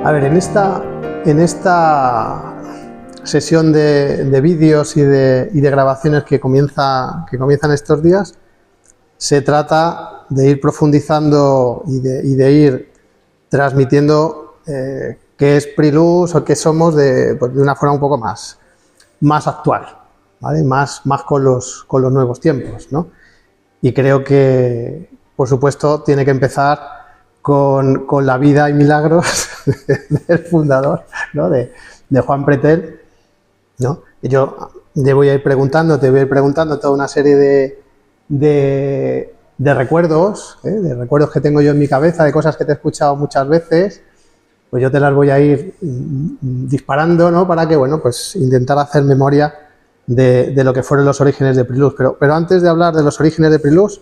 A ver, en esta sesión de vídeos y de grabaciones que comienzan estos días, se trata de ir profundizando y de ir transmitiendo qué es Prilux o qué somos de una forma un poco más actual, ¿vale? Más con los nuevos tiempos, ¿no? Y creo que, por supuesto, tiene que empezar con la vida y milagros del fundador, ¿no? de Juan Pretel, ¿no? Yo te voy a ir preguntando toda una serie de recuerdos, de recuerdos que tengo yo en mi cabeza, de cosas que te he escuchado muchas veces, pues yo te las voy a ir disparando, ¿no? Para que, bueno, pues intentar hacer memoria de lo que fueron los orígenes de Prilux. Pero antes de hablar de los orígenes de Prilux,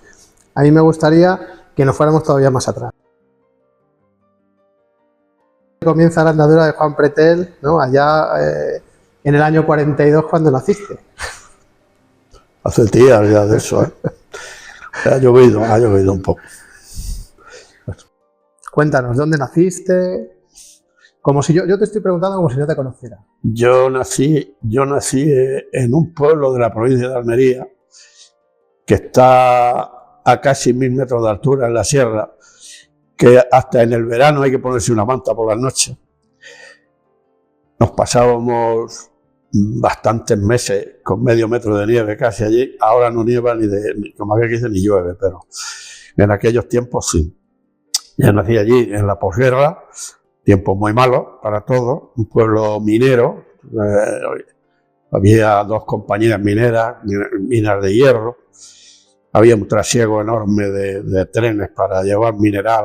a mí me gustaría que nos fuéramos todavía más atrás. Comienza la andadura de Juan Pretel, ¿no? Allá en el año 42, cuando naciste. Hace días ya de eso, ¿eh? Ha llovido un poco. Cuéntanos, ¿dónde naciste? Como si yo te estoy preguntando como si no te conociera. Yo nací en un pueblo de la provincia de Almería que está a casi 1000 metros de altura en la sierra, que hasta en el verano hay que ponerse una manta por las noches. Nos pasábamos bastantes meses con medio metro de nieve casi allí. Ahora no nieva como aquel que dice, ni llueve, pero en aquellos tiempos sí. Ya nací allí en la posguerra, tiempos muy malos para todos, un pueblo minero, había 2 compañías mineras, minas de hierro, había un trasiego enorme de trenes para llevar mineral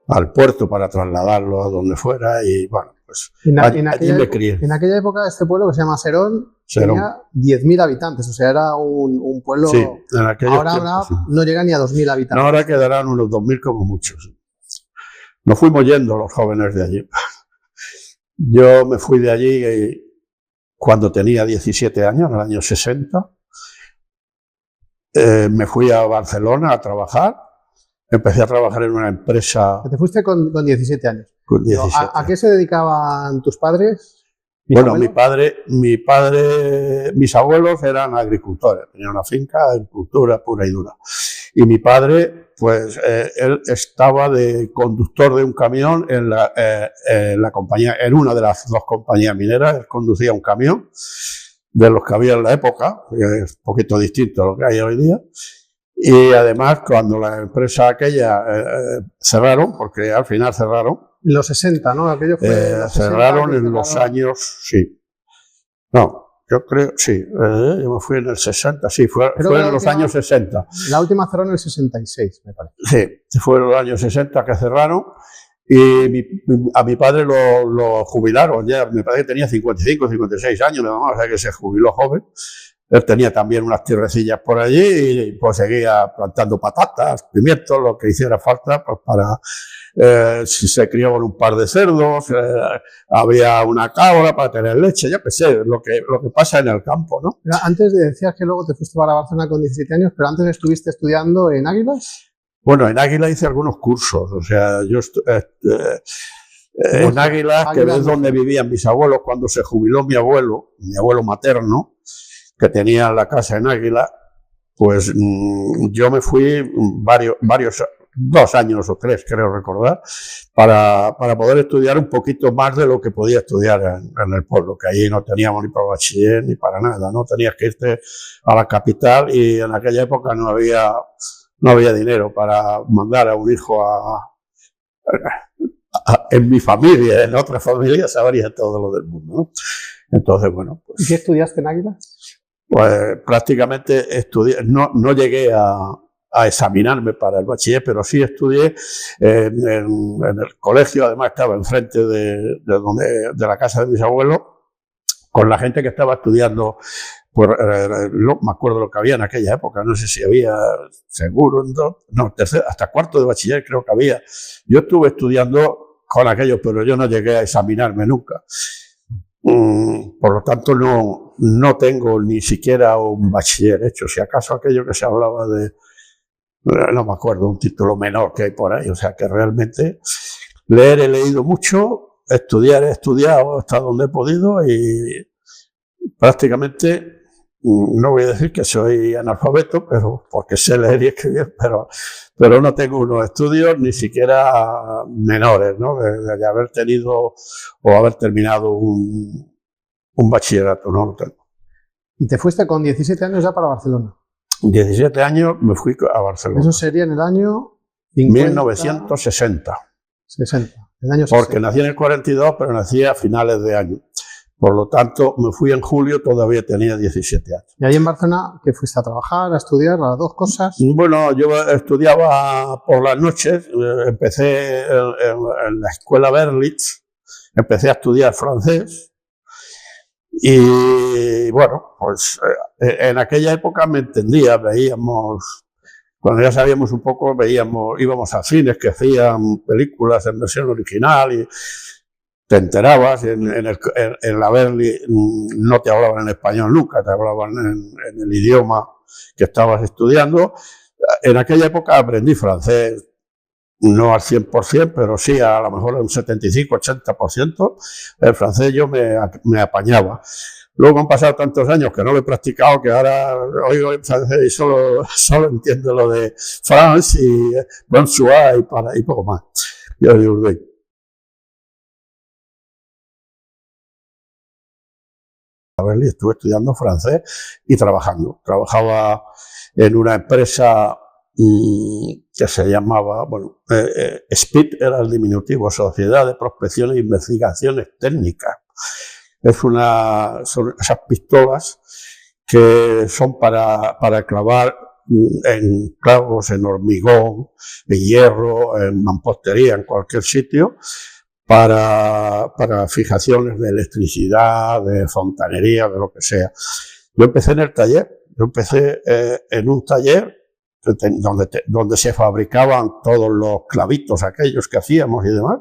al puerto para trasladarlo a donde fuera y bueno, pues allí me crié. En aquella época este pueblo que se llama Serón tenía 10.000 habitantes, o sea, era un pueblo... Sí, en ahora tiempos, sí. No llega ni a 2.000 habitantes. No, ahora quedarán unos 2.000 como muchos. Nos fuimos yendo los jóvenes de allí. Yo me fui de allí cuando tenía 17 años, en el año 60. Me fui a Barcelona a trabajar. Empecé a trabajar en una empresa... ¿Te fuiste con 17 años? Con 17. ¿A qué se dedicaban tus padres? Bueno, mis abuelos eran agricultores, tenían una finca, agricultura pura y dura. Y mi padre, pues, él estaba de conductor de un camión en la compañía, en una de las 2 compañías mineras. Él conducía un camión de los que había en la época, que es un poquito distinto a lo que hay hoy día. Y además, cuando la empresa aquella cerraron, porque al final cerraron. En los 60, ¿no? Aquello fue cerraron en los años, sí. No, yo creo, sí. Yo me fui en el 60, sí, fue en los años 60. La última cerró en el 66, me parece. Sí, fue en los años 60 que cerraron. Y a mi padre lo jubilaron ya, me parece que tenía 55, 56 años, nada más, o sea que se jubiló joven. Él tenía también unas tierrecillas por allí y pues seguía plantando patatas, pimientos, lo que hiciera falta, pues para si se criaban un par de cerdos, había una cabra para tener leche, yo qué sé, lo que pasa en el campo, ¿no? Antes decías que luego te fuiste para Barcelona con 17 años, pero antes estuviste estudiando en Águilas. Bueno, en Águila hice algunos cursos, o sea, yo en Águilas, que es donde vivían mis abuelos, cuando se jubiló mi abuelo materno, que tenía la casa en Águila, pues yo me fui 2 años o 3, creo recordar, para poder estudiar un poquito más de lo que podía estudiar en el pueblo, que allí no teníamos ni para bachiller ni para nada, ¿no? Tenías que irte a la capital y en aquella época no había dinero para mandar a un hijo en mi familia, en otras familias sabría todo lo del mundo, ¿no? Entonces, bueno, pues... ¿Y qué estudiaste en Águila? Pues prácticamente estudié, no llegué a examinarme para el bachiller, pero sí estudié en el colegio. Además estaba enfrente de la casa de mis abuelos, con la gente que estaba estudiando. Pues no me acuerdo lo que había en aquella época, no sé si había seguro, tercero, hasta 4º de bachiller creo que había. Yo estuve estudiando con aquellos, pero yo no llegué a examinarme nunca. Por lo tanto no tengo ni siquiera un bachiller hecho, si acaso aquello que se hablaba no me acuerdo, un título menor que hay por ahí, o sea que realmente Leer he leído mucho, estudiar he estudiado hasta donde he podido y prácticamente, no voy a decir que soy analfabeto, pero porque sé leer y escribir, pero no tengo unos estudios ni siquiera menores, ¿no? De haber tenido o haber terminado un bachillerato, no lo tengo. ¿Y te fuiste con 17 años ya para Barcelona? 17 años me fui a Barcelona. Eso sería en el año 50... 1960. 60, el año 60. Porque nací en el 42, pero nací a finales de año. Por lo tanto, me fui en julio, todavía tenía 17 años. ¿Y ahí en Barcelona qué fuiste a trabajar, a estudiar, a las dos cosas? Bueno, yo estudiaba por las noches, empecé en la escuela Berlitz, empecé a estudiar francés y bueno, pues en aquella época me entendía, veíamos, cuando ya sabíamos un poco, íbamos a cines que hacían películas en versión original y te enterabas, en la Berli no te hablaban en español nunca, te hablaban en el idioma que estabas estudiando. En aquella época aprendí francés, no al 100%, pero sí a lo mejor un 75-80%. El francés yo me apañaba. Luego han pasado tantos años que no lo he practicado que ahora oigo en francés y solo entiendo lo de France y bonsoir y poco más. Yo digo, estuve estudiando francés y trabajando. Trabajaba en una empresa que se llamaba, bueno, SPIT era el diminutivo, Sociedad de Prospección e Investigaciones Técnicas. Son esas pistolas que son para clavar en clavos, en hormigón, en hierro, en mampostería, en cualquier sitio, para fijaciones de electricidad, de fontanería, de lo que sea. Yo empecé en el taller, en un taller donde se fabricaban todos los clavitos aquellos que hacíamos y demás.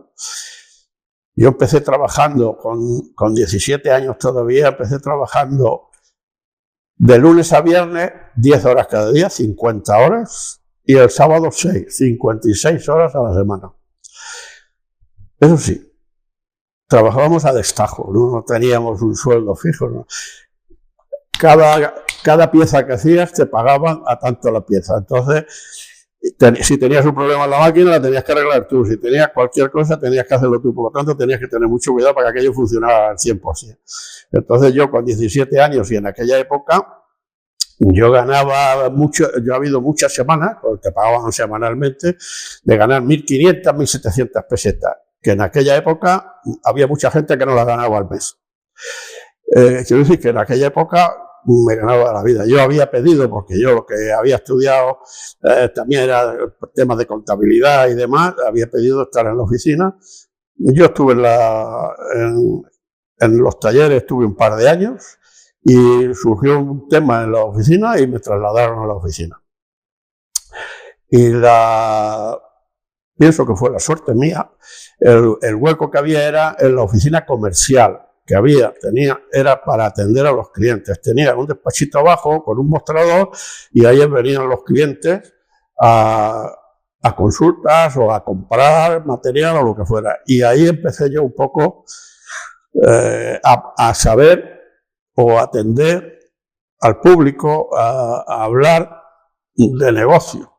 Yo empecé trabajando con 17 años todavía, empecé trabajando de lunes a viernes, 10 horas cada día, 50 horas, y el sábado 6, 56 horas a la semana. Eso sí, trabajábamos a destajo, no teníamos un sueldo fijo, ¿no? Cada pieza que hacías te pagaban a tanto la pieza. Entonces, si tenías un problema en la máquina, la tenías que arreglar tú. Si tenías cualquier cosa, tenías que hacerlo tú. Por lo tanto, tenías que tener mucho cuidado para que aquello funcionara al 100%. Entonces, yo con 17 años y en aquella época, yo ganaba mucho. Yo ha habido muchas semanas, porque te pagaban semanalmente, de ganar 1.500, 1.700 pesetas. Que en aquella época había mucha gente que no la ganaba al mes. Quiero decir que en aquella época me ganaba la vida. Yo había pedido, porque yo lo que había estudiado también era temas de contabilidad y demás, había pedido estar en la oficina. Yo estuve en los talleres, estuve un par de años y surgió un tema en la oficina y me trasladaron a la oficina. Y pienso que fue la suerte mía, el hueco que había era en la oficina comercial que era para atender a los clientes. Tenía un despachito abajo con un mostrador y ahí venían los clientes a consultas o a comprar material o lo que fuera. Y ahí empecé yo un poco a saber o atender al público, a hablar de negocio.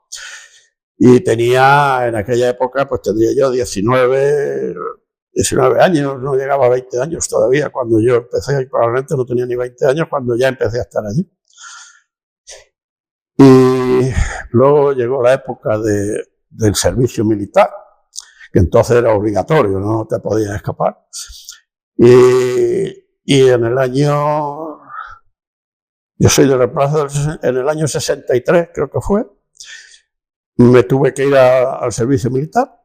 Y en aquella época, pues tendría yo 19 años, no llegaba a 20 años todavía cuando yo empecé, y probablemente no tenía ni 20 años cuando ya empecé a estar allí. Y luego llegó la época del servicio militar, que entonces era obligatorio, no te podías escapar. Y en el año, yo soy de reemplazo, en el año 63 creo que fue, me tuve que ir al servicio militar,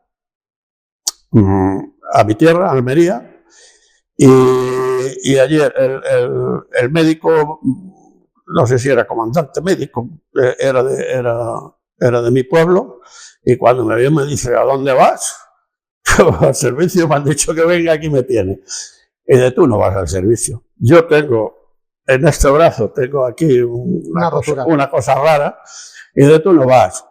a mi tierra, Almería, y ayer el médico, no sé si era comandante médico, era de mi pueblo, y cuando me vio me dice, ¿a dónde vas? Al servicio, me han dicho que venga, aquí me tiene. Y de tú no vas al servicio. Yo tengo, en este brazo, tengo aquí una cosa rara, y de tú no vas.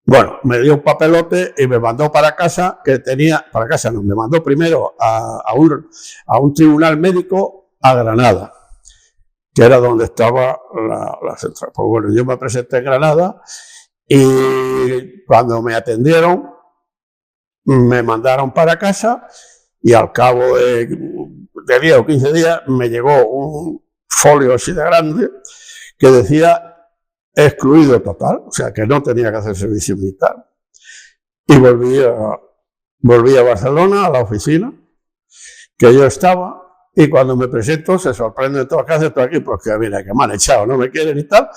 Bueno, me dio un papelote y me mandó para casa, me mandó primero a un tribunal médico a Granada, que era donde estaba la central. Pues bueno, yo me presenté en Granada y cuando me atendieron, me mandaron para casa y al cabo de 10 o 15 días me llegó un folio así de grande que decía excluido total, o sea que no tenía que hacer servicio militar. Y volví a Barcelona, a la oficina que yo estaba, y cuando me presento se sorprenden todos, ¿qué haces tú aquí? Porque mira, que me han echado, no me quieren y tal.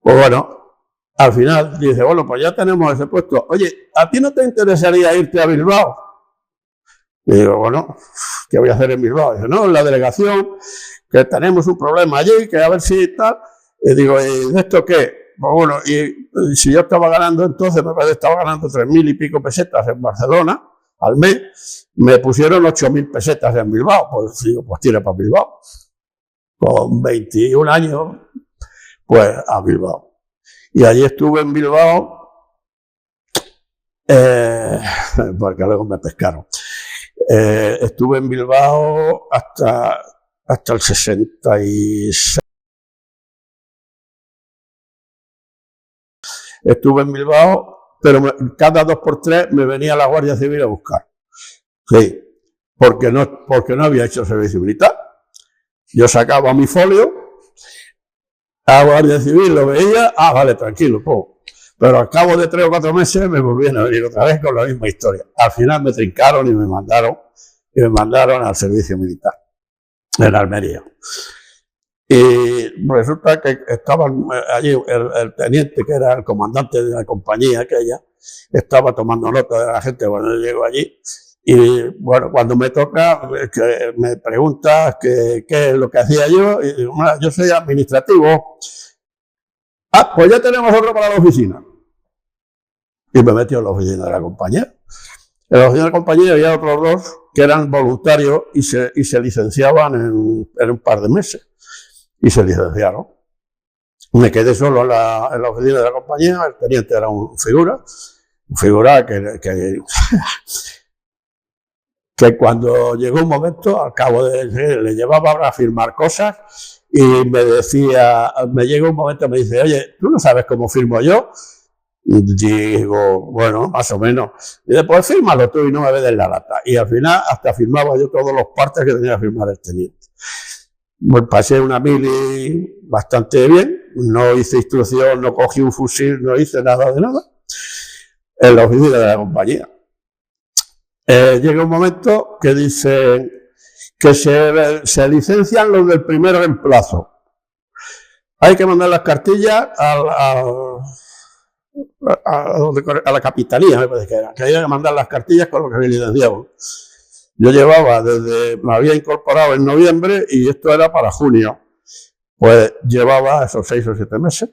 Pues bueno, al final dice, bueno, pues ya tenemos ese puesto. Oye, ¿a ti no te interesaría irte a Bilbao? Y digo, bueno, ¿qué voy a hacer en Bilbao? Dice, no, en la delegación, que tenemos un problema allí, que a ver si tal. Y digo, ¿y de esto qué? Pues bueno, y si yo estaba ganando entonces, me parece que estaba ganando 3.000 y pico pesetas en Barcelona al mes, me pusieron 8.000 pesetas en Bilbao. Pues digo, pues tira para Bilbao. Con 21 años, pues a Bilbao. Y allí estuve en Bilbao, porque luego me pescaron. Estuve en Bilbao hasta el 66. Estuve en Bilbao, pero cada 2 por 3 me venía la Guardia Civil a buscar. Sí, porque no había hecho servicio militar. Yo sacaba mi folio, la Guardia Civil lo veía, vale, tranquilo, po. Pero al cabo de 3 o 4 meses me volvían a venir otra vez con la misma historia. Al final me trincaron y me mandaron al servicio militar en Almería. Y resulta que estaba allí el teniente, que era el comandante de la compañía aquella, estaba tomando nota de la gente cuando yo llego allí. Y bueno, cuando me toca, que me pregunta qué es lo que hacía yo, y digo, yo soy administrativo. Pues ya tenemos otro para la oficina. Y me metió en la oficina de la compañía. En la oficina de la compañía había otros 2 que eran voluntarios y se licenciaban en un par de meses. Y se licenciaron. Me quedé solo en la oficina de la compañía. El teniente era un figura que cuando llegó un momento, al cabo de le llevaba a firmar cosas y me llega un momento y me dice, oye, ¿tú no sabes cómo firmo yo? Y digo, bueno, más o menos. Y dice, pues fírmalo tú y no me des la lata. Y al final hasta firmaba yo todos los partes que tenía que firmar el teniente. Bueno, pasé una mili bastante bien, no hice instrucción, no cogí un fusil, no hice nada de nada en la oficina de la compañía. Llega un momento que dicen que se licencian los del primer reemplazo. Hay que mandar las cartillas a la capitanía, me parece que hay que mandar las cartillas con lo que se licenciaban. Yo me había incorporado en noviembre y esto era para junio. Pues llevaba esos 6 o 7 meses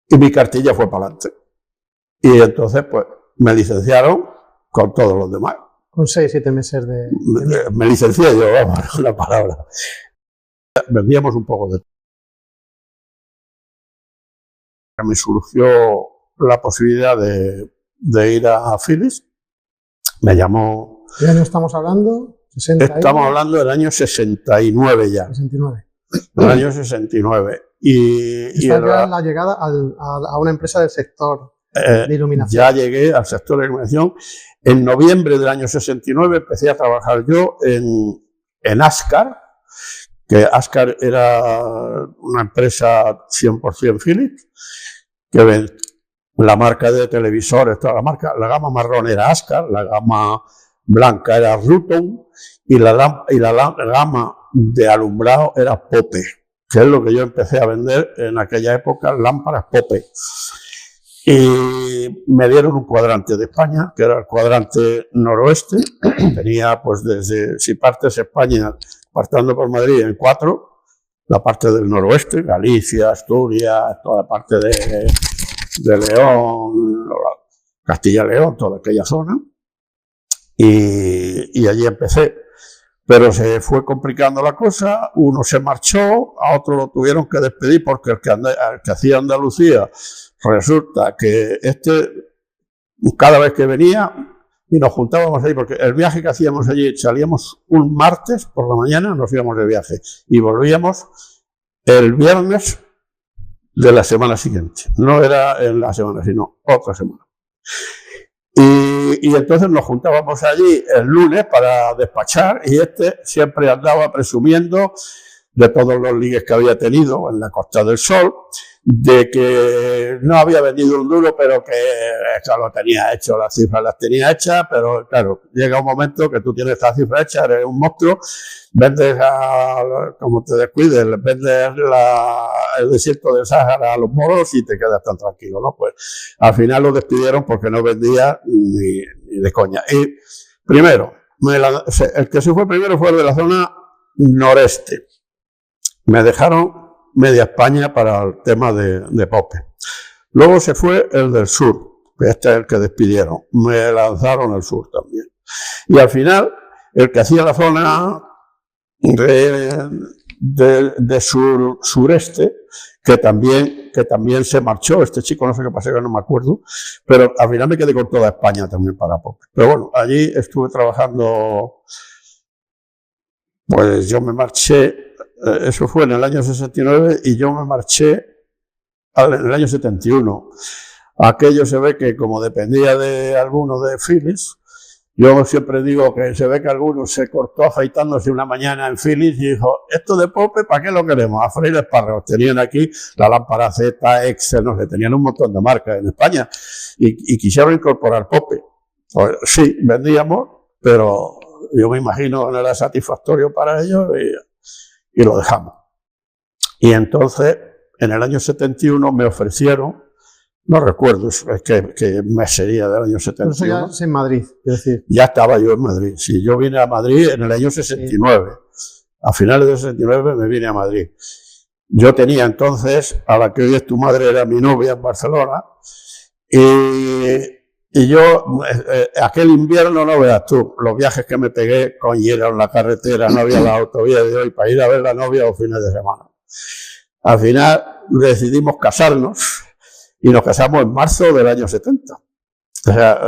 y mi cartilla fue para adelante. Y entonces, pues, me licenciaron con todos los demás. Con 6 o 7 meses de... Me licencié yo, vamos, una palabra. Vendíamos un poco de... Me surgió la posibilidad de ir a Philips. Me llamó... ¿Qué año estamos hablando? Estamos hablando del año 69 ya. 69. Del año 69. Esta era la llegada a una empresa del sector de iluminación. Ya llegué al sector de iluminación. En noviembre del año 69 empecé a trabajar yo en Ascar, que Ascar era una empresa 100% Philips, que la marca de televisores, toda la gama marrón era Ascar, la gama blanca era Ruton y la gama de alumbrado era Pope, que es lo que yo empecé a vender en aquella época, lámparas Pope. Y me dieron un cuadrante de España, que era el cuadrante noroeste. Tenía, pues, si partes España, partando por Madrid, en 4, la parte del noroeste, Galicia, Asturias, toda la parte de León, Castilla-León, toda aquella zona. Y allí empecé Pero se fue complicando la cosa, uno se marchó, a otro lo tuvieron que despedir porque el que hacía Andalucía, resulta que cada vez que venía, y nos juntábamos ahí, porque el viaje que hacíamos allí, salíamos un martes por la mañana, nos íbamos de viaje, y volvíamos el viernes de la semana siguiente. No era en la semana, sino otra semana. Y entonces nos juntábamos allí el lunes para despachar, y siempre andaba presumiendo de todos los ligues que había tenido en la Costa del Sol, de que no había vendido un duro, pero que eso lo tenía hecho, las cifras las tenía hechas, pero claro, llega un momento que tú tienes esta cifra hecha, eres un monstruo, vendes como te descuides, vendes el desierto del Sáhara a los moros y te quedas tan tranquilo, ¿no? Pues al final lo despidieron porque no vendía ni de coña. Y primero, el que se fue primero fue el de la zona noreste. Me dejaron media España para el tema de Pope. Luego se fue el del sur, este es el que despidieron. Me lanzaron al sur también. Y al final, el que hacía la zona de sureste, que también se marchó, este chico, no sé qué pasó, que no me acuerdo, pero al final me quedé con toda España también para Pope. Pero bueno, allí estuve trabajando, pues yo me marché. Eso fue en el año 69 y yo me marché en el año 71. Aquello se ve que como dependía de alguno de Philips, yo siempre digo que se ve que alguno se cortó afeitándose una mañana en Philips y dijo, esto de Pope, ¿para qué lo queremos? A freír espárragos. Tenían aquí la lámpara Z, Excel, no sé, tenían un montón de marcas en España y quisieron incorporar Pope. Pues sí, vendíamos, pero yo me imagino que no era satisfactorio para ellos y lo dejamos. Y entonces, en el año 71 me ofrecieron, no recuerdo qué mes sería del año 71. Pero eso ya es en Madrid, es decir. Ya estaba yo en Madrid. Sí, yo vine a Madrid en el año 69. Sí. A finales del 69 me vine a Madrid. Yo tenía entonces, a la que hoy es tu madre, era mi novia en Barcelona. Y yo, aquel invierno, no veas tú, los viajes que me pegué, coñera en la carretera, no había la autovía de hoy para ir a ver a la novia los fines de semana. Al final decidimos casarnos y nos casamos en marzo del año 70. O sea,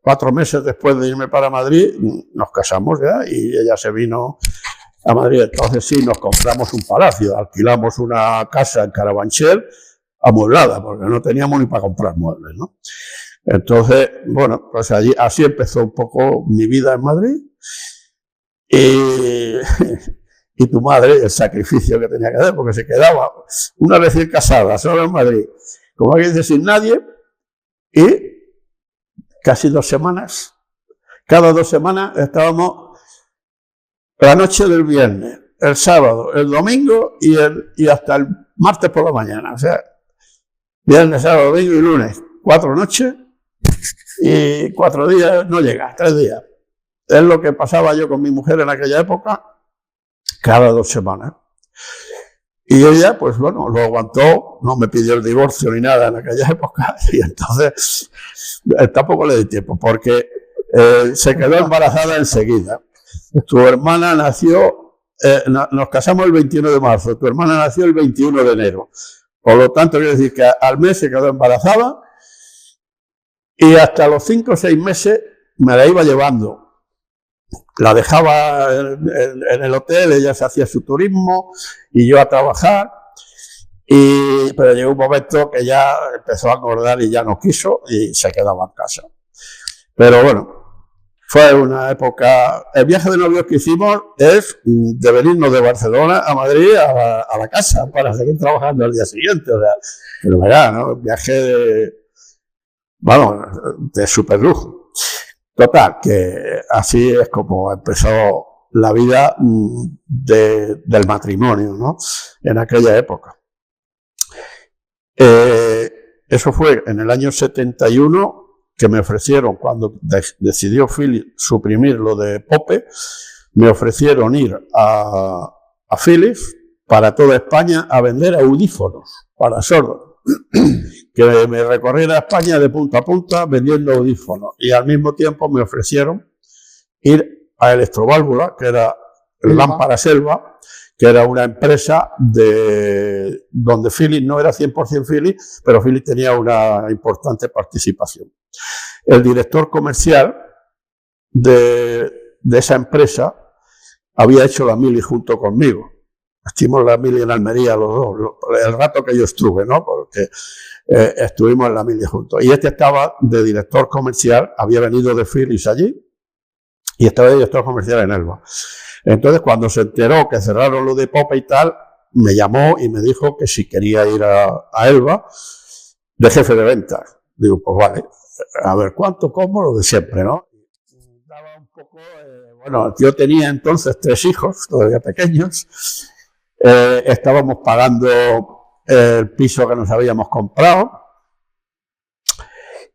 4 meses después de irme para Madrid, nos casamos ya y ella se vino a Madrid. Entonces sí, nos compramos un palacio, alquilamos una casa en Carabanchel amueblada, porque no teníamos ni para comprar muebles, ¿no? Entonces, bueno, pues allí, así empezó un poco mi vida en Madrid y tu madre, el sacrificio que tenía que hacer, porque se quedaba una recién casada, solo en Madrid, como alguien dice, sin nadie, y casi 2 semanas, cada 2 semanas estábamos la noche del viernes, el sábado, el domingo y hasta el martes por la mañana, o sea, viernes, sábado, domingo y lunes, 4 noches, y 4 días no llega, 3 días. Es lo que pasaba yo con mi mujer en aquella época, cada 2 semanas. Y ella, pues bueno, lo aguantó, no me pidió el divorcio ni nada en aquella época, y entonces tampoco le di tiempo, porque se quedó embarazada enseguida. Tu hermana nació, nos casamos el 21 de marzo, tu hermana nació el 21 de enero. Por lo tanto, quiero decir que al mes se quedó embarazada, y hasta los 5 o 6 meses me la iba llevando. La dejaba en el hotel, ella se hacía su turismo y yo a trabajar. Pero llegó un momento que ya empezó a engordar y ya no quiso y se quedaba en casa. Pero bueno, fue una época... El viaje de novios que hicimos es de venirnos de Barcelona a Madrid a la casa para seguir trabajando al día siguiente. O sea, pero verá, ¿no? Viaje de super lujo. Total, que así es como empezó la vida del matrimonio, ¿no? En aquella época. Eso fue en el año 71 que me ofrecieron, cuando decidió Philips suprimir lo de Pope, me ofrecieron ir a Philips para toda España a vender audífonos para sordos. Que me recorriera España de punta a punta vendiendo audífonos, y al mismo tiempo me ofrecieron ir a Electroválvula, que era Lámparas Elba, que era una empresa donde Philips no era 100% Philips, pero Philips tenía una importante participación. El director comercial de esa empresa había hecho la mili junto conmigo. Hicimos la mili en Almería los dos, el rato que yo estuve, ¿no? Porque estuvimos en la mili juntos. Y este estaba de director comercial, había venido de Philips allí, y estaba de director comercial en Elba. Entonces, cuando se enteró que cerraron lo de Popa y tal, me llamó y me dijo que si quería ir a Elba de jefe de ventas. Digo, pues vale, a ver cuánto, cómo, lo de siempre, ¿no? Daba un poco, bueno, yo tenía entonces 3 hijos, todavía pequeños. Estábamos pagando el piso que nos habíamos comprado.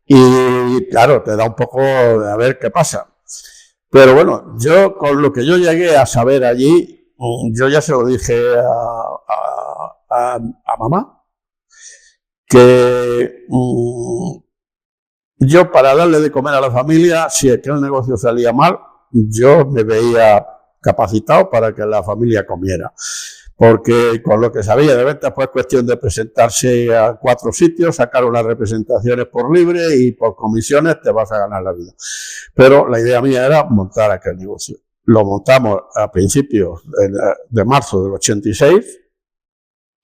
Y claro, te da un poco de a ver qué pasa. Pero bueno, yo con lo que yo llegué a saber allí, yo ya se lo dije a mamá, que yo para darle de comer a la familia, si es que el negocio salía mal, yo me veía capacitado para que la familia comiera. Porque con lo que sabía de ventas, pues es cuestión de presentarse a 4 sitios, sacar unas representaciones por libre y por comisiones te vas a ganar la vida. Pero la idea mía era montar aquel negocio. Lo montamos a principios de marzo del 86.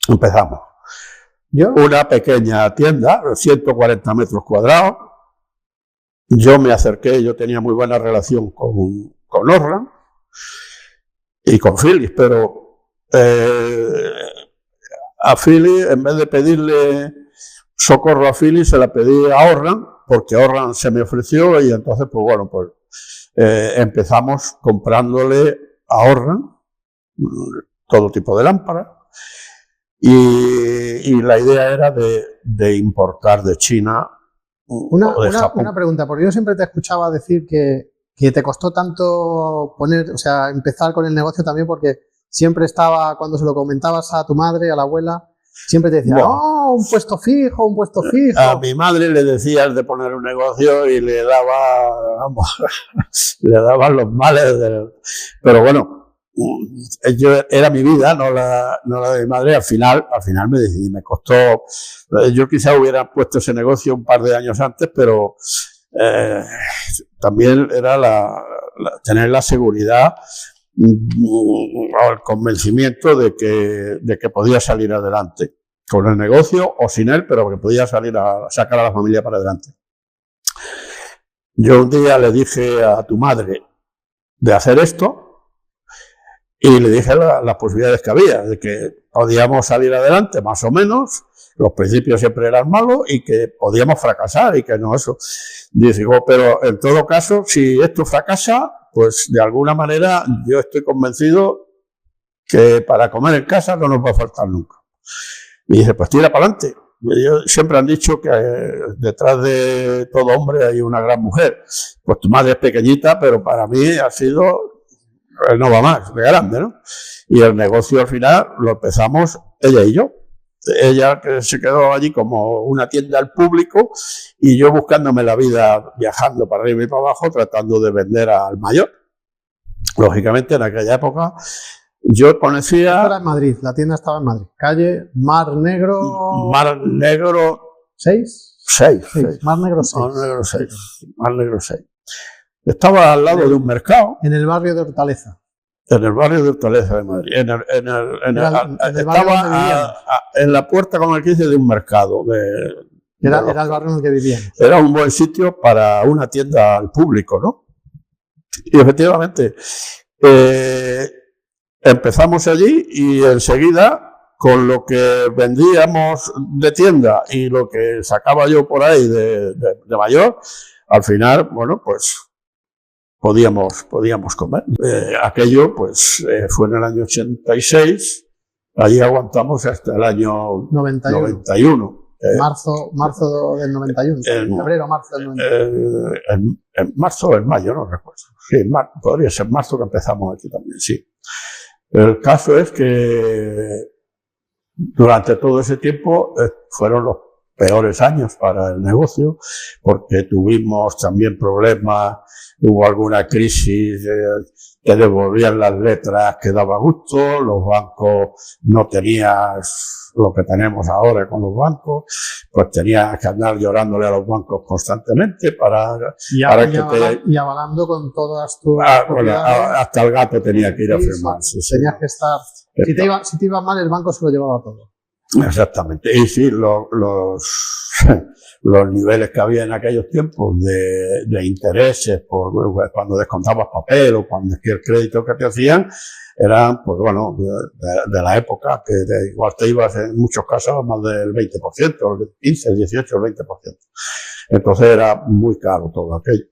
Empezamos. Una pequeña tienda, 140 metros cuadrados. Yo me acerqué, yo tenía muy buena relación con Orran y con Philips, pero a Philips, en vez de pedirle socorro a Philips, se la pedí a Orran, porque Orran se me ofreció y entonces, pues bueno, pues empezamos comprándole a Orran todo tipo de lámparas y la idea era de importar de China o de Japón. Una pregunta, porque yo siempre te escuchaba decir que te costó tanto empezar con el negocio también porque siempre estaba, cuando se lo comentabas a tu madre, a la abuela, siempre te decía, no, un puesto fijo, un puesto fijo. A mi madre le decías de poner un negocio y le daba, vamos, le daban los males. Pero bueno, era mi vida, no la de mi madre. Al final me decidí, me costó. Yo quizá hubiera puesto ese negocio un par de años antes, pero también era tener la seguridad, el convencimiento de que podía salir adelante con el negocio o sin él, pero que podía salir a sacar a la familia para adelante. Yo un día le dije a tu madre de hacer esto y le dije las posibilidades que había, de que podíamos salir adelante más o menos, los principios siempre eran malos y que podíamos fracasar y que no eso. Dice, pero en todo caso, si esto fracasa, pues de alguna manera yo estoy convencido que para comer en casa no nos va a faltar nunca. Y dice, pues tira para adelante. Siempre han dicho que detrás de todo hombre hay una gran mujer. Pues tu madre es pequeñita, pero para mí ha sido, no va más, de grande, ¿no? Y el negocio al final lo empezamos ella y yo. Ella que se quedó allí como una tienda al público y yo buscándome la vida viajando para arriba y para abajo tratando de vender al mayor. Lógicamente en aquella época yo conocía... Era en Madrid, la tienda estaba en Madrid. Calle Mar Negro... Mar Negro... ¿6? 6. Mar Negro 6. Mar Negro 6. Estaba al lado de un mercado. En el barrio de Hortaleza. En el barrio de Hortaleza de Madrid. Estaba en la puerta, como el que dice, de un mercado. Era el barrio en el que vivíamos. Era un buen sitio para una tienda al público, ¿no? Y efectivamente, empezamos allí y enseguida, con lo que vendíamos de tienda y lo que sacaba yo por ahí de mayor, al final, bueno, pues podíamos comer. Aquello, pues, fue en el año 86, allí aguantamos hasta el año 91. Marzo del 91, febrero, marzo del 91. En marzo o en mayo, no recuerdo. Sí, podría ser marzo que empezamos aquí también, sí. El caso es que durante todo ese tiempo fueron peores años para el negocio, porque tuvimos también problemas, hubo alguna crisis que devolvían las letras que daba gusto, los bancos no tenían lo que tenemos ahora con los bancos, pues tenías que andar llorándole a los bancos constantemente y avalando con todas tus propiedades. Hasta el gato tenía que ir a firmar. Tenías que estar. Si te iba mal, el banco se lo llevaba todo. Exactamente. Y sí, los niveles que había en aquellos tiempos de intereses cuando descontabas papel o cualquier crédito que te hacían, eran, pues bueno, de la época, que igual te ibas en muchos casos a más del 20%, el 15, el 18, el 20%. Entonces era muy caro todo aquello.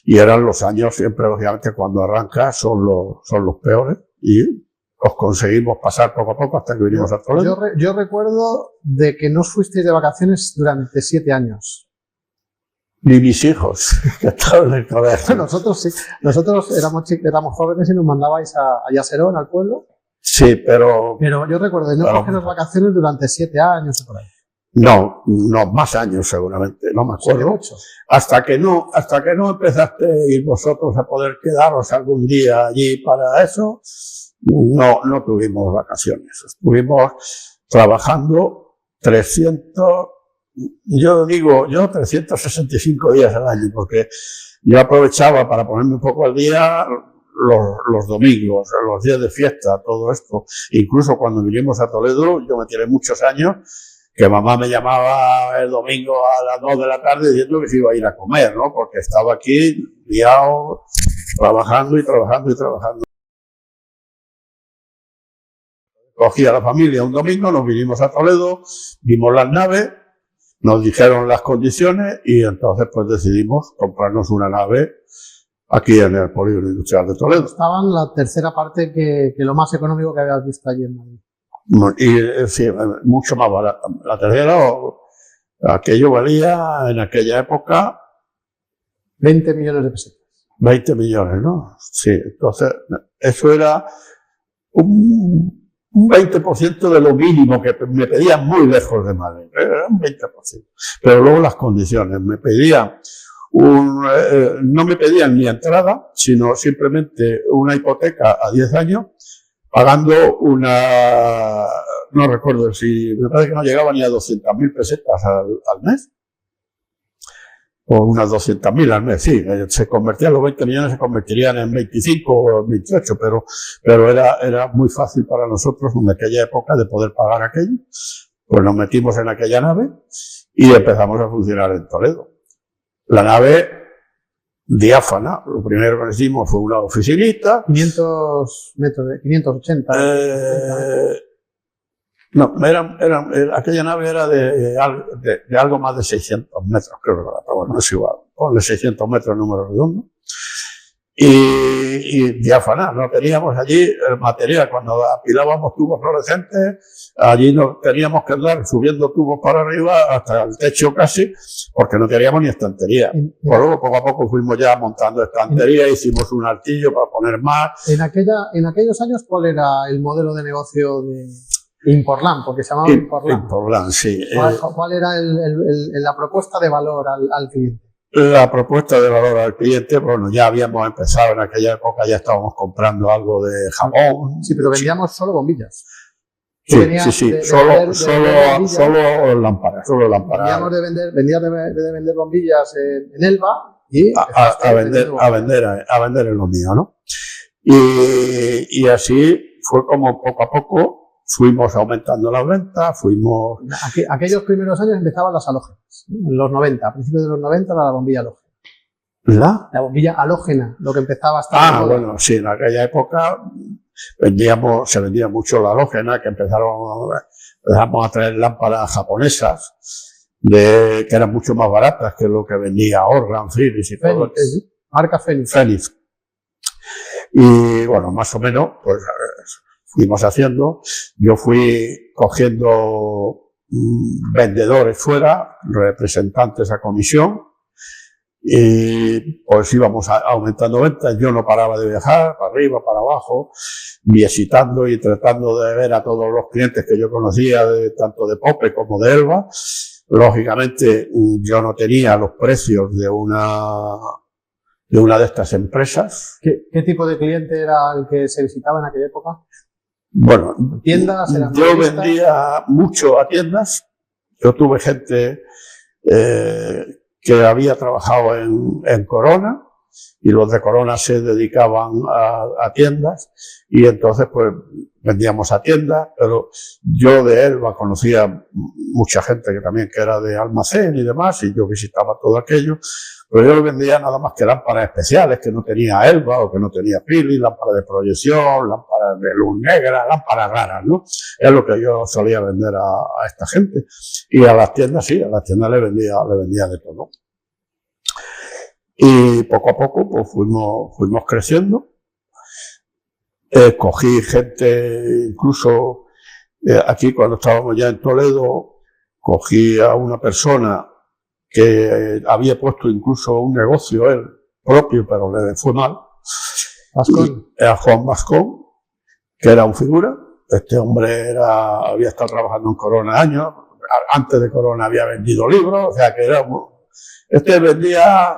Y eran los años, siempre, lógicamente, cuando arrancas son los peores, y os conseguimos pasar poco a poco hasta que vinimos a Toledo. Yo recuerdo de que no fuisteis de vacaciones durante 7 años. Ni mis hijos, que estaban en el colegio. Nosotros sí. Nosotros éramos jóvenes y nos mandabais a Yaserón, al pueblo. Sí, pero yo recuerdo de no cogeros vacaciones durante 7 años o por ahí. No, más años seguramente, no me acuerdo. Sí, hasta que no empezasteis vosotros a poder quedaros algún día allí para eso, no tuvimos vacaciones. Estuvimos trabajando 365 días al año, porque yo aprovechaba para ponerme un poco al día los domingos, los días de fiesta, todo esto. Incluso cuando vinimos a Toledo, yo me tiré muchos años, que mamá me llamaba el domingo a las 2 de la tarde diciendo que se iba a ir a comer, ¿no? Porque estaba aquí liado, trabajando y trabajando y trabajando. Cogí a la familia un domingo, nos vinimos a Toledo, vimos las naves, nos dijeron las condiciones y entonces pues decidimos comprarnos una nave aquí en el Polígono Industrial de Toledo. Estaba en la tercera parte que lo más económico que habías visto allí en Madrid. Y sí, mucho más barata. La tercera, aquello valía en aquella época 20 millones de pesetas. 20 millones, ¿no? Sí, entonces eso era un 20% de lo mínimo que me pedían muy lejos de Madrid. Era un 20%. Pero luego las condiciones. Me pedían no me pedían ni entrada, sino simplemente una hipoteca a 10 años, pagando no recuerdo si, me parece que no llegaba ni a 200.000 pesetas al mes. O unas 200.000 al mes, sí. Se convertían, los 20 millones se convertirían en 25 o 28, pero era muy fácil para nosotros en aquella época de poder pagar aquello. Pues nos metimos en aquella nave y empezamos a funcionar en Toledo. La nave diáfana, lo primero que hicimos fue una oficinita. 500 metros, 580. No, aquella nave era de algo más de 600 metros, creo que era, pero bueno, es igual. Ponle 600 metros el número redondo. Y diáfana, no teníamos allí el material. Cuando apilábamos tubos fluorescentes, allí no teníamos que andar subiendo tubos para arriba hasta el techo casi, porque no teníamos ni estantería. Por luego, poco a poco, fuimos ya montando estantería, hicimos un altillo para poner más. En aquellos años, ¿cuál era el modelo de negocio de Importland? Porque se llamaba Importland. Importland, sí. ¿Cuál era la propuesta de valor al cliente? La propuesta de valor al cliente, bueno, ya habíamos empezado en aquella época, ya estábamos comprando algo de jabón. Sí, pero vendíamos solo bombillas. Sí, solo lámparas. Veníamos de vender bombillas en Elba y a vender en lo mío, ¿no? Y así fue como poco a poco fuimos aumentando las ventas, Aquellos primeros años empezaban las halógenas, en los 90, a principios de los 90 era la bombilla halógena. La bombilla halógena, lo que empezaba hasta... bueno, sí, en aquella época se vendía mucho la halógena, que empezamos a traer lámparas japonesas, que eran mucho más baratas que lo que vendía Organ, Philips y todo. Marca Phoenix. Phoenix. Y bueno, más o menos, pues fuimos haciendo. Yo fui cogiendo vendedores fuera, representantes a comisión, y pues íbamos aumentando ventas. Yo no paraba de viajar, para arriba, para abajo, visitando y tratando de ver a todos los clientes que yo conocía, tanto de Pope como de Elba, Lógicamente, yo no tenía los precios de una de estas empresas. ¿Qué tipo de cliente era el que se visitaba en aquella época? Bueno, ¿Tiendas? Yo vendía mucho a tiendas. Yo tuve gente que había trabajado en Corona, y los de Corona se dedicaban a tiendas, y entonces pues vendíamos a tiendas, pero yo de Elba conocía mucha gente que era de almacén y demás, y yo visitaba todo aquello, pero yo le vendía nada más que lámparas especiales que no tenía Elba o que no tenía Philips, lámparas de proyección, lámparas de luz negra, lámparas raras, ¿no? Es lo que yo solía vender a esta gente. Y a las tiendas sí, a las tiendas le vendía de todo. Y poco a poco pues fuimos creciendo. Cogí gente, incluso aquí cuando estábamos ya en Toledo, cogí a una persona que había puesto incluso un negocio él propio, pero le fue mal. Era Juan Vascón, que era un figura. Este hombre había estado trabajando en Corona años. Antes de Corona había vendido libros, o sea que era...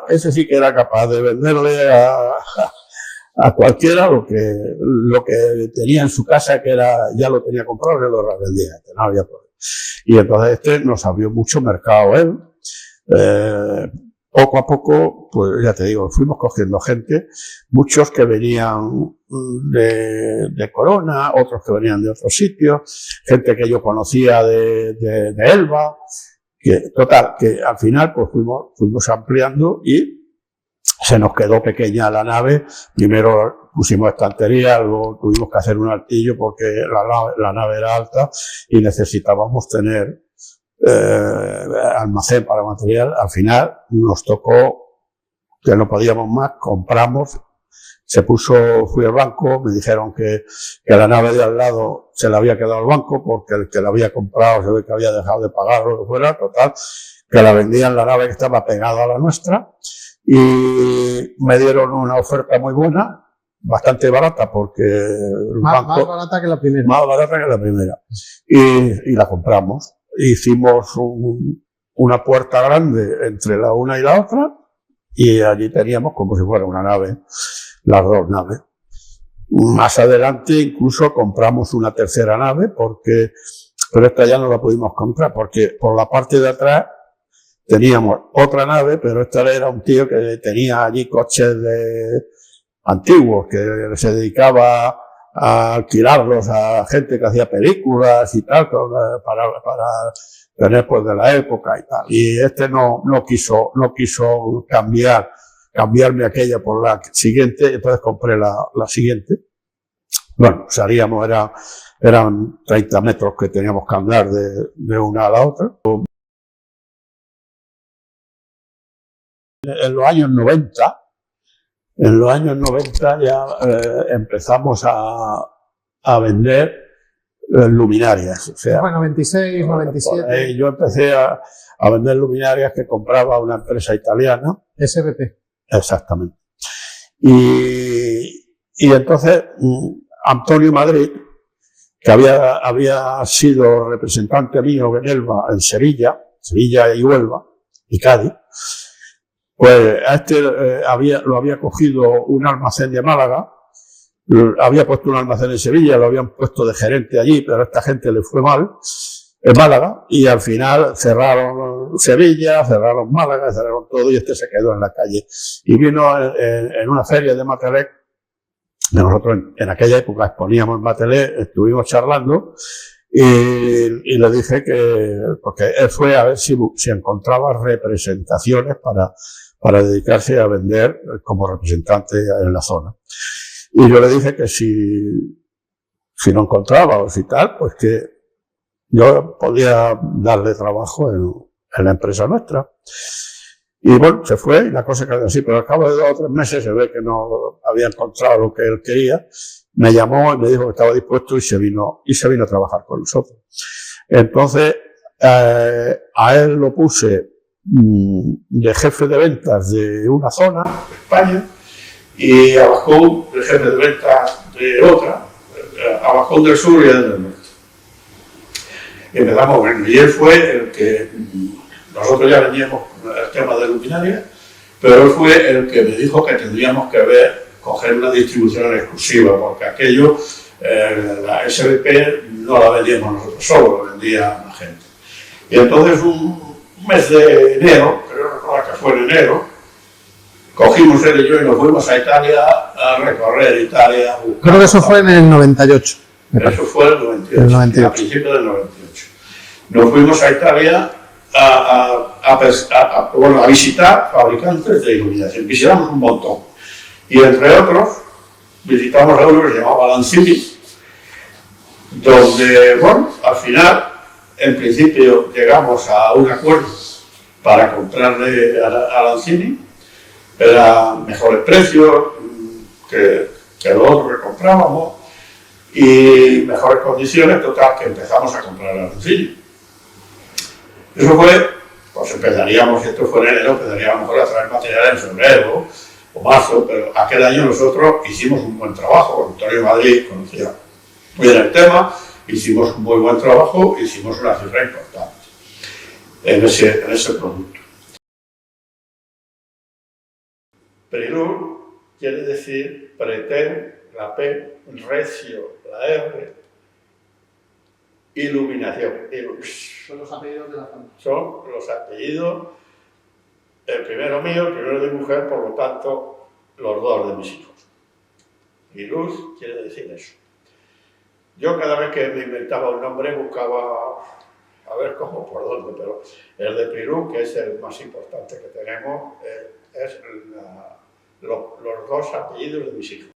ese sí que era capaz de venderle a cualquiera lo que tenía en su casa, que ya lo tenía comprado, y lo revendía, no había problema. Y entonces nos abrió mucho mercado él. Poco a poco, pues ya te digo, fuimos cogiendo gente, muchos que venían de Corona, otros que venían de otros sitios, gente que yo conocía de Elba, que al final pues fuimos ampliando y se nos quedó pequeña la nave. Primero pusimos estantería, luego tuvimos que hacer un altillo porque la nave era alta y necesitábamos tener almacén para material. Al final nos tocó que no podíamos más, compramos, fui al banco, me dijeron que la nave de al lado se la había quedado al banco porque el que la había comprado se ve que había dejado de pagar lo que fuera, total, que la vendían la nave que estaba pegada a la nuestra, y me dieron una oferta muy buena, bastante barata porque el banco... Más barata que la primera. Más barata que la primera. Y la compramos. Hicimos una puerta grande entre la una y la otra, y allí teníamos como si fuera una nave, las dos naves. Más adelante incluso compramos una tercera nave, pero esta ya no la pudimos comprar porque por la parte de atrás teníamos otra nave, pero esta era un tío que tenía allí coches antiguos, que se dedicaba a alquilarlos a gente que hacía películas y tal, para tener pues de la época y tal. Y este no quiso cambiarme aquella por la siguiente, entonces compré la siguiente. Bueno, salíamos, eran 30 metros que teníamos que andar de una a la otra. En los años 90 ya empezamos a vender luminarias. O sea, Fue 96, 97. Yo empecé a vender luminarias que compraba una empresa italiana. SBP. Exactamente. Y entonces Antonio Madrid, que había sido representante mío en Elba, en Sevilla y Huelva y Cádiz, pues a este lo había cogido un almacén de Málaga, había puesto un almacén en Sevilla, lo habían puesto de gerente allí, pero a esta gente le fue mal en Málaga, y al final cerraron Sevilla, cerraron Málaga, cerraron todo, y este se quedó en la calle. Y vino en una feria de Matelec, nosotros en aquella época exponíamos en Matelec, estuvimos charlando, y le dije porque él fue a ver si encontraba representaciones para dedicarse a vender como representante en la zona. Y yo le dije que si no encontraba o si tal, pues que yo podía darle trabajo en la empresa nuestra. Y bueno, se fue y la cosa quedó así, pero al cabo de 2 o 3 meses se ve que no había encontrado lo que él quería. Me llamó y me dijo que estaba dispuesto y se vino a trabajar con nosotros. Entonces, a él lo puse de jefe de ventas de una zona de España, y a Vascón de jefe de ventas de otra, a Vascón del sur y del norte. y empezamos, bueno, y él fue el que, nosotros ya vendíamos el tema de luminaria, pero él fue el que me dijo que tendríamos que coger una distribución exclusiva, porque aquello, la SBP no la vendíamos nosotros solo, lo vendía la gente. Y entonces un mes de enero, creo que fue en enero, cogimos él y yo y nos fuimos a Italia a recorrer Italia. Creo que eso fue en el 98. Eso fue en el 98, a principios del 98. Nos fuimos a Italia a visitar fabricantes de iluminación. Visitamos un montón. Y entre otros, visitamos a uno que se llamaba Lanzini, donde, bueno, al final, en principio, llegamos a un acuerdo para comprarle a Lanzini. Era mejores precios que lo otro que comprábamos y mejores condiciones, total, que empezamos a comprar a Lanzini. Eso fue, pues empezaríamos, si esto fue en enero, empezaríamos a traer material en febrero o marzo, pero aquel año nosotros hicimos un buen trabajo. Antonio Madrid conocía muy bien el tema, hicimos un muy buen trabajo, hicimos una cifra importante en ese producto. Prilur quiere decir pretén, la P, recio, la R, iluminación. Son los apellidos de la familia. Son los apellidos, el primero mío, el primero de mi mujer, por lo tanto, los dos de mis hijos. Prilur quiere decir eso. Yo cada vez que me inventaba un nombre buscaba a ver cómo, por dónde, pero el de Prilur, que es el más importante que tenemos, es los dos apellidos de mis hijos.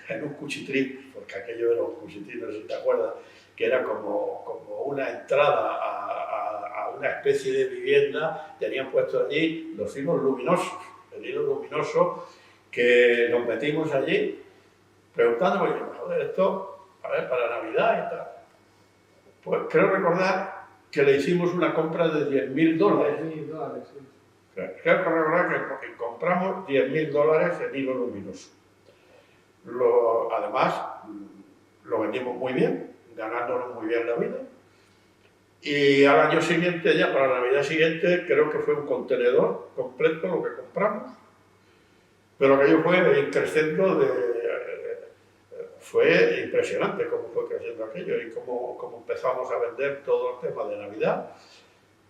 En un cuchitril, porque aquello era un cuchitril, no sé si te acuerdas, que era como una entrada a una especie de vivienda, tenían puesto allí los hilos luminosos, el hilo luminoso que nos metimos allí, preguntando, joder, esto, a ver, para Navidad y tal. Pues creo recordar que le hicimos una compra de $10.000. $10.000, sí. Creo recordar que compramos $10.000 en hilo luminoso. Además, lo vendimos muy bien, ganándonos muy bien la vida. Y al año siguiente, ya para la Navidad siguiente, creo que fue un contenedor completo lo que compramos. Pero aquello fue creciendo fue impresionante cómo fue creciendo aquello y cómo empezamos a vender todo el tema de Navidad.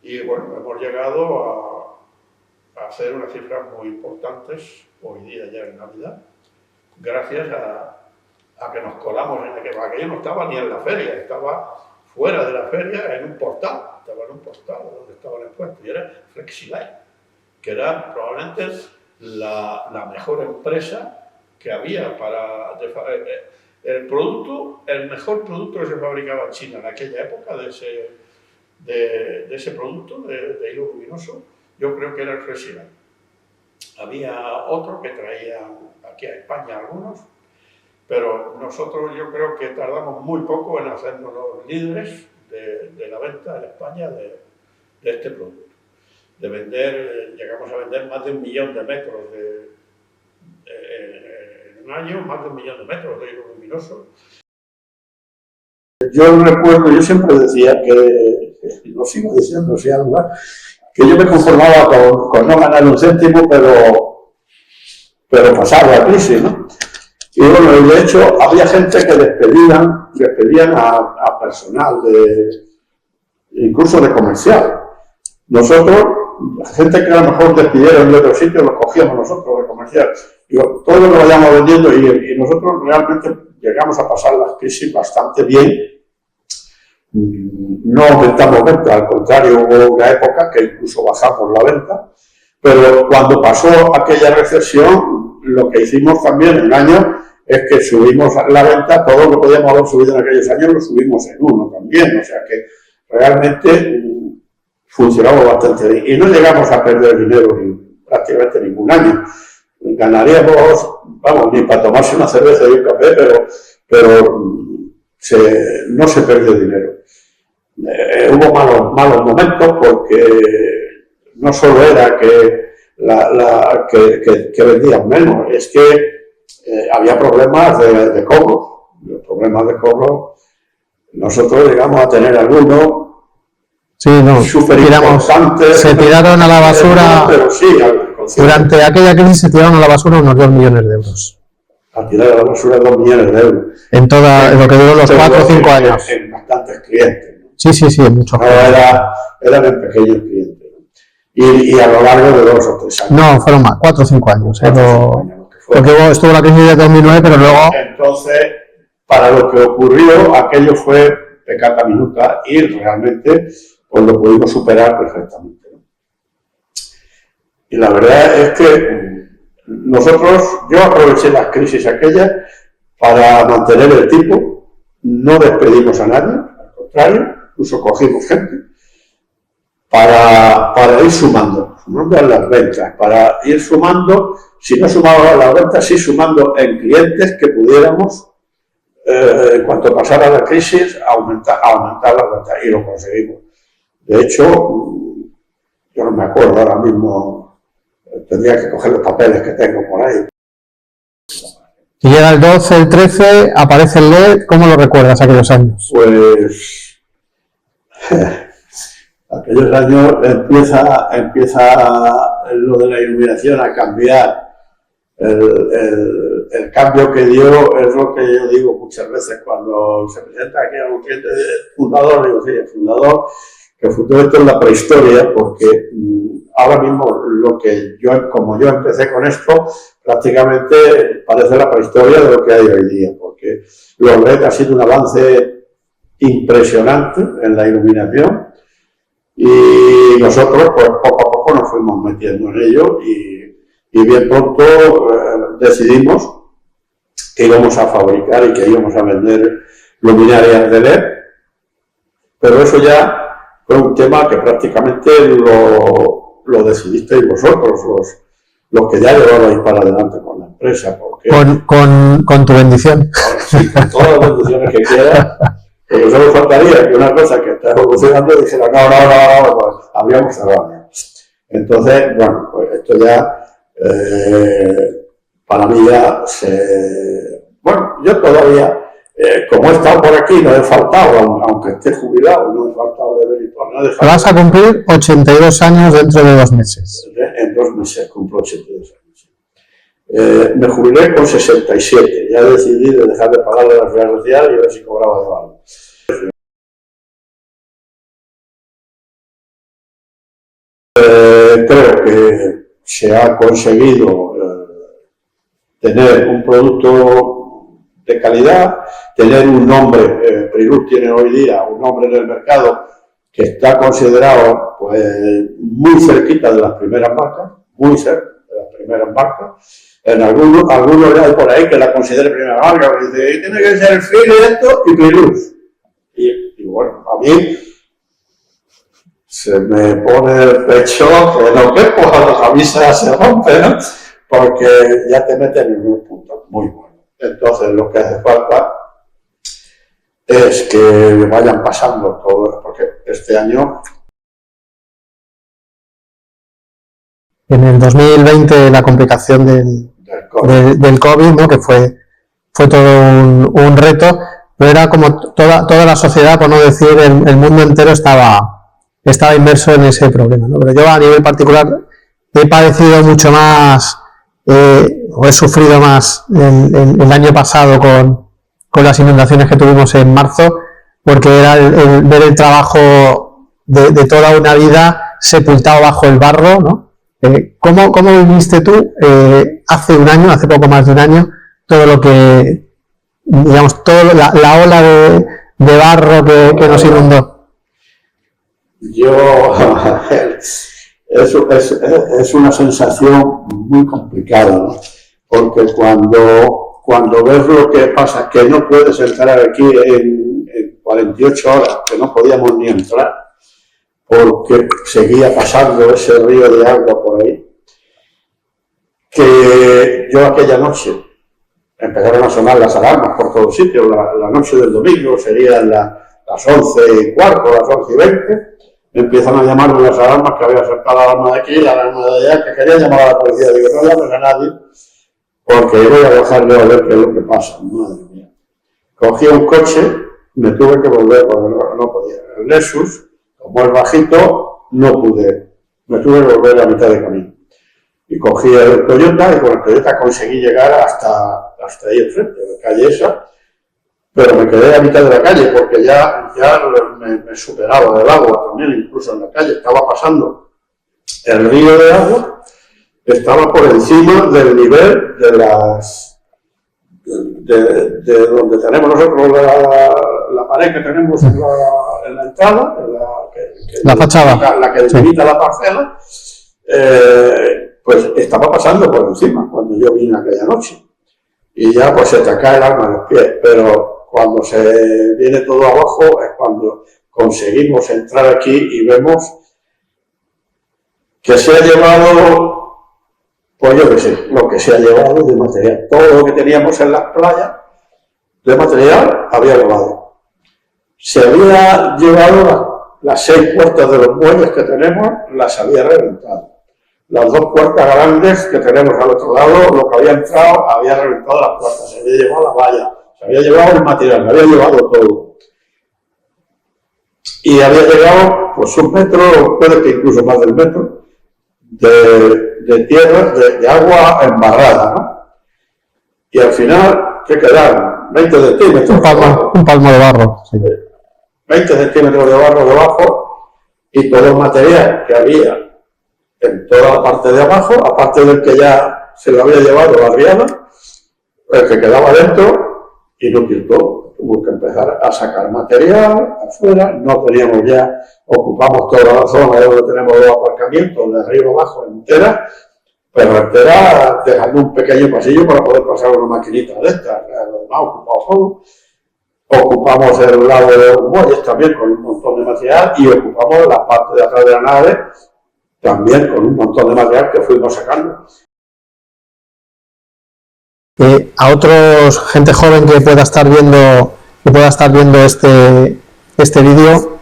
Y bueno, hemos llegado a hacer unas cifras muy importantes hoy día ya en Navidad, gracias a que nos colamos en aquello no estaba ni en la feria, estaba fuera de la feria en un portal, donde estaban expuestos, y era Flexilight, que era probablemente la mejor empresa que había para el mejor producto que se fabricaba en China en aquella época de ese producto de hilo luminoso, yo creo que era el Flexilight. Había otro que traía aquí a España algunos, pero nosotros yo creo que tardamos muy poco en hacernos los líderes de la venta en España de este producto. Llegamos a vender más de 1 millón de metros en un año, más de 1 millón de metros de hilo luminoso. Yo recuerdo, yo siempre decía lo sigo diciendo, que yo me conformaba con no ganar un céntimo, pero pasar la crisis, ¿no? Y bueno, de hecho, había gente que despedían a personal, incluso de comercial. Nosotros, gente que a lo mejor despidieron de otro sitio, los cogíamos nosotros de comercial. Digo, todo lo vayamos vendiendo y nosotros realmente llegamos a pasar la crisis bastante bien. No aumentamos venta, al contrario, hubo una época que incluso bajamos la venta. Pero cuando pasó aquella recesión, lo que hicimos también en un año es que subimos la venta, todo lo que podíamos haber subido en aquellos años lo subimos en uno también, o sea que realmente funcionaba bastante bien. Y no llegamos a perder dinero prácticamente ningún año. Ganaríamos, vamos, ni para tomarse una cerveza y un café, pero no se perdió dinero. Hubo malos momentos porque no solo era que vendían menos, es que había problemas de cobro. Los problemas de cobro, nosotros llegamos a tener algunos. Sí, no, se tiraron a la basura, pero sí, durante aquella crisis se tiraron a la basura unos 2 millones de euros. A tirar a la basura 2 millones de euros. En lo que duró los 4 o 5 años. En bastantes clientes. Sí, en muchos clientes. Eran en pequeños clientes. Y a lo largo de 2 o 3 años. No, fueron más, 4 o 5 años. Porque estuvo la crisis de 2009, pero luego... Entonces, para lo que ocurrió, aquello fue peccata minuta y realmente pues lo pudimos superar perfectamente, ¿no? Y la verdad es que yo aproveché las crisis aquellas para mantener el tipo, no despedimos a nadie, al contrario, incluso cogimos gente, para ir sumando a las ventas, para ir sumando, si no sumábamos a las ventas, sí sumando en clientes que pudiéramos, en cuanto pasara la crisis, aumentar las ventas, y lo conseguimos. De hecho, yo no me acuerdo ahora mismo, tendría que coger los papeles que tengo por ahí. Y llega el 12, el 13, aparece el LED, ¿cómo lo recuerdas aquellos años? Pues aquellos años empieza lo de la iluminación a cambiar. El cambio que dio es lo que yo digo muchas veces cuando se presenta aquí a un cliente fundador, digo, sí, el fundador, que fundó esto en la prehistoria, porque ahora mismo como yo empecé con esto, prácticamente parece la prehistoria de lo que hay hoy día, porque los LED ha sido un avance impresionante en la iluminación y nosotros pues poco a poco nos fuimos metiendo en ello y bien pronto decidimos que íbamos a fabricar y que íbamos a vender luminarias de LED, pero eso ya fue un tema que prácticamente lo decidisteis vosotros, los que ya llevabais para adelante con la empresa. Porque, con tu bendición. Sí, con todas las bendiciones que quieras. Porque solo faltaría que una cosa que está evolucionando dijera no, pues habríamos cerrado. Entonces, bueno, pues esto ya, para mí ya bueno, yo todavía, como he estado por aquí, no he faltado, aunque esté jubilado, no he faltado de venir por nada. Vas a cumplir 82 años dentro de 2 meses. En 2 meses cumplo 82 años. Me jubilé con 67, ya decidí de dejar de pagarle la seguridad social y a ver si cobraba de algo. Creo que se ha conseguido tener un producto de calidad, tener un nombre, Prilux tiene hoy día un nombre en el mercado que está considerado pues muy cerquita de las primeras marcas, muy cerca de las primeras marcas. En algunos hay por ahí que la considera primera marca, que dice, tiene que ser el Philips esto y Prilux. Y bueno, a mí se me pone el pecho que no quepo, la camisa se rompe, ¿no? Porque ya te meten en un punto muy bueno. Entonces lo que hace falta es que vayan pasando todo, porque este año... En el 2020 la complicación del COVID, ¿no? Que fue todo un reto, pero era como toda la sociedad, por no decir el mundo entero estaba inmerso en ese problema, ¿no? Pero yo a nivel particular he padecido mucho más, o he sufrido más el año pasado con las inundaciones que tuvimos en marzo, porque era el ver el trabajo de toda una vida sepultado bajo el barro, ¿no? ¿Cómo viviste tú hace poco más de un año, todo lo que, digamos, la ola de barro que nos inundó? Es una sensación muy complicada, ¿no? Porque cuando ves lo que pasa, que no puedes entrar aquí en 48 horas, que no podíamos ni entrar, porque seguía pasando ese río de agua por ahí, que yo aquella noche empezaron a sonar las alarmas por todos sitios, la noche del domingo serían las 11:15, las 11:20, empiezan a llamar las alarmas, que había saltado la alarma de aquí, la alarma de allá, que querían llamar a la policía, digo, no llames a nadie, porque voy a bajar yo a ver qué es lo que pasa. Madre mía. Cogí un coche, me tuve que volver porque no podía. El Lexus, como es bajito, no pude. Me tuve que volver a mitad de camino. Y cogí el Toyota, y con el Toyota conseguí llegar hasta ahí enfrente, la calle esa, pero me quedé a mitad de la calle porque ya me superaba el agua también, incluso en la calle. Estaba pasando el río de agua, estaba por encima del nivel de donde tenemos nosotros la pared que tenemos en la entrada, la fachada, la que delimita la parcela, pues estaba pasando por encima cuando yo vine aquella noche. Y ya pues se te cae el alma a los pies, pero cuando se viene todo abajo es cuando conseguimos entrar aquí y vemos que se ha llevado, pues yo qué sé, lo que se ha llevado de material. Todo lo que teníamos en las playas de material había llevado. Se había llevado las 6 puertas de los muelles que tenemos, las había reventado. Las 2 puertas grandes que tenemos al otro lado, lo que había entrado, había reventado las puertas, se había llevado la valla, se había llevado el material, se había llevado todo. Y había llegado, pues 1 metro, puede que incluso más del metro, de tierra, de agua embarrada, ¿no? Y al final, ¿qué quedaron? 20 centímetros. Un palmo de barro. Sí. 20 centímetros de barro debajo y todo el material que había en toda la parte de abajo, aparte del que ya se lo había llevado la riada, el que quedaba dentro, inútil todo. Tuvo que empezar a sacar material afuera, no teníamos ya, ocupamos toda la zona donde tenemos los aparcamientos, de arriba abajo entera, pero entera dejando un pequeño pasillo para poder pasar una maquinita de estas, lo demás ocupado todo. Ocupamos el lado de los muelles también con un montón de material y ocupamos la parte de atrás de la nave también con un montón de material que fuimos sacando. A otros, gente joven que pueda estar viendo este vídeo,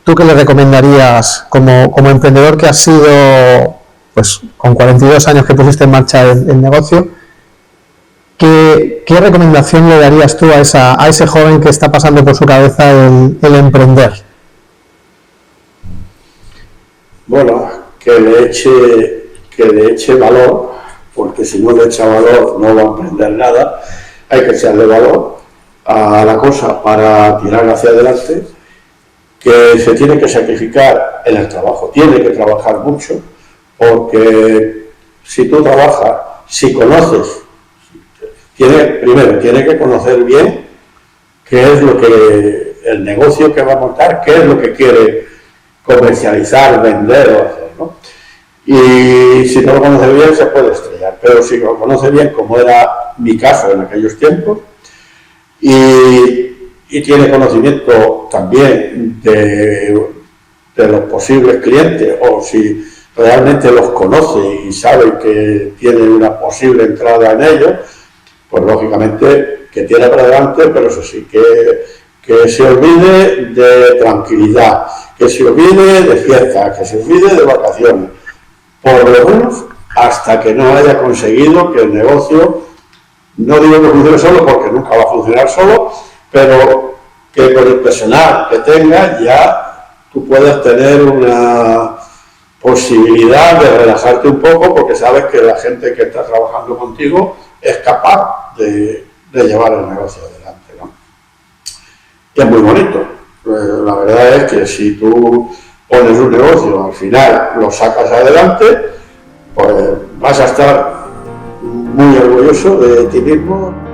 ¿tú qué le recomendarías como emprendedor que has sido, pues con 42 años que pusiste en marcha el negocio? ¿Qué recomendación le darías tú a ese joven que está pasando por su cabeza el emprender? Bueno, que le eche valor, porque si no le echa valor no va a emprender nada. Hay que echarle valor a la cosa para tirar hacia adelante, que se tiene que sacrificar en el trabajo, tiene que trabajar mucho, porque si tú trabajas, si conoces, primero tiene que conocer bien qué es lo que el negocio que va a montar, qué es lo que quiere comercializar, vender o hacer, ¿no? Y si no lo conoce bien se puede estrellar, pero si lo conoce bien, como era mi caso en aquellos tiempos, y tiene conocimiento también de los posibles clientes, o si realmente los conoce y sabe que tiene una posible entrada en ellos, pues lógicamente que tiene para adelante, pero eso sí, que se olvide de tranquilidad, que se olvide de fiestas, que se olvide de vacaciones, por lo menos hasta que no haya conseguido que el negocio, no digo que funcione solo porque nunca va a funcionar solo, pero que con el personal que tenga ya tú puedas tener una posibilidad de relajarte un poco, porque sabes que la gente que está trabajando contigo es capaz de llevar el negocio adelante, ¿no? Y es muy bonito. La verdad es que si tú pones un negocio, al final lo sacas adelante, pues vas a estar muy orgulloso de ti mismo.